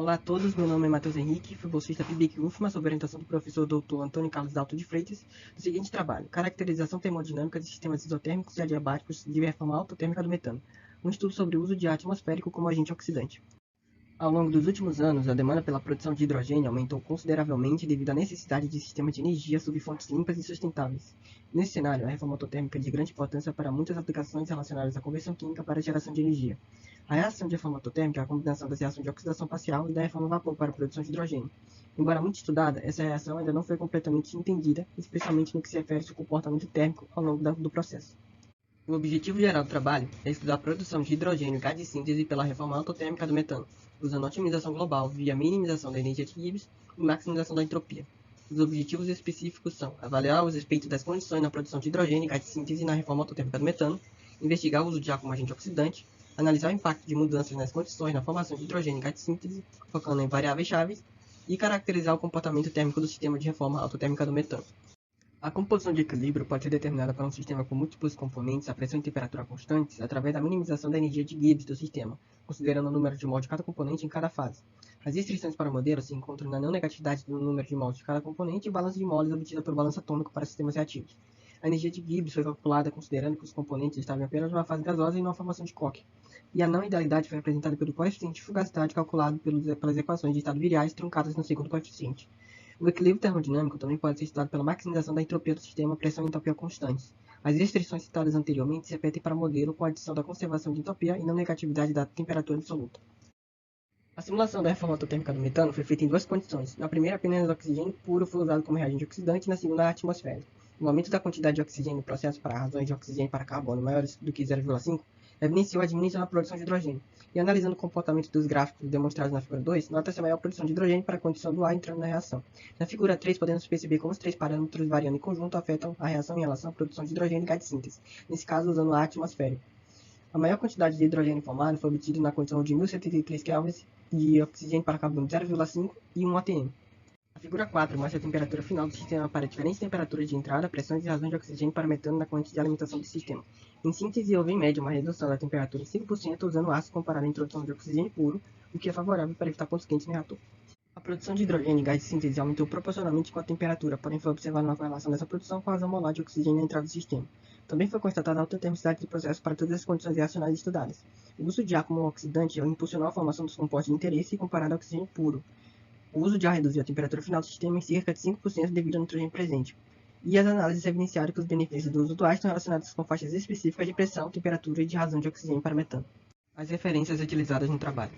Olá a todos, meu nome é Matheus Henrique, fui bolsista PIBIC UFMA, sob orientação do professor Dr. Antônio Carlos Dalto de Freitas, do seguinte trabalho: caracterização termodinâmica de sistemas isotérmicos e adiabáticos de reforma autotérmica do metano, um estudo sobre o uso de ar atmosférico como agente oxidante. Ao longo dos últimos anos, a demanda pela produção de hidrogênio aumentou consideravelmente devido à necessidade de sistemas de energia sob fontes limpas e sustentáveis. Nesse cenário, a reforma autotérmica é de grande importância para muitas aplicações relacionadas à conversão química para a geração de energia. A reação de reforma autotérmica é a combinação das reações de oxidação parcial e da reforma a vapor para a produção de hidrogênio. Embora muito estudada, essa reação ainda não foi completamente entendida, especialmente no que se refere ao seu comportamento térmico ao longo do processo. O objetivo geral do trabalho é estudar a produção de hidrogênio e gás de síntese pela reforma autotérmica do metano, usando otimização global via minimização da energia de Gibbs e maximização da entropia. Os objetivos específicos são avaliar os efeitos das condições na produção de hidrogênio e gás de síntese na reforma autotérmica do metano, investigar o uso de ar como agente oxidante, analisar o impacto de mudanças nas condições na formação de hidrogênio e gás de síntese, focando em variáveis chaves, e caracterizar o comportamento térmico do sistema de reforma autotérmica do metano. A composição de equilíbrio pode ser determinada para um sistema com múltiplos componentes a pressão e temperatura constantes através da minimização da energia de Gibbs do sistema, considerando o número de mols de cada componente em cada fase. As restrições para o modelo se encontram na não negatividade do número de mols de cada componente e o balanço de moles obtida pelo balanço atômico para sistemas reativos. A energia de Gibbs foi calculada considerando que os componentes estavam apenas numa fase gasosa e numa formação de Koch. E a não idealidade foi representada pelo coeficiente de fugacidade calculado pelas equações de estado viriais truncadas no segundo coeficiente. O equilíbrio termodinâmico também pode ser estudado pela maximização da entropia do sistema, pressão e entropia constantes. As restrições citadas anteriormente se repetem para o modelo com a adição da conservação de entropia e não negatividade da temperatura absoluta. A simulação da reforma autotérmica do metano foi feita em duas condições. Na primeira, apenas o oxigênio puro foi usado como reagente oxidante e na segunda, a atmosfera. O aumento da quantidade de oxigênio no processo para razões de oxigênio para carbono maiores do que 0,5 evidenciou a diminuição na produção de hidrogênio. E analisando o comportamento dos gráficos demonstrados na figura 2, nota-se a maior produção de hidrogênio para a condição do ar entrando na reação. Na figura 3, podemos perceber como os três parâmetros variando em conjunto afetam a reação em relação à produção de hidrogênio e gás de síntese, nesse caso usando o ar atmosférico. A maior quantidade de hidrogênio formado foi obtida na condição de 1073 kelvins de oxigênio para carbono 0,5 e 1 atm. A figura 4 mostra a temperatura final do sistema para diferentes temperaturas de entrada, pressões e razões de oxigênio para metano na corrente de alimentação do sistema. Em síntese, houve em média uma redução da temperatura em 5% usando ácido comparado à introdução de oxigênio puro, o que é favorável para evitar pontos quentes no reator. A produção de hidrogênio e gás de síntese aumentou proporcionalmente com a temperatura, porém foi observada uma correlação dessa produção com a razão molar de oxigênio na entrada do sistema. Também foi constatada a alta termicidade do processo para todas as condições reacionais estudadas. O uso de ar como oxidante impulsionou a formação dos compostos de interesse comparado ao oxigênio puro. O uso de ar reduziu a temperatura final do sistema em cerca de 5% devido ao nitrogênio presente. E as análises evidenciaram que os benefícios do uso do ar estão relacionados com faixas específicas de pressão, temperatura e de razão de oxigênio para metano. As referências utilizadas no trabalho.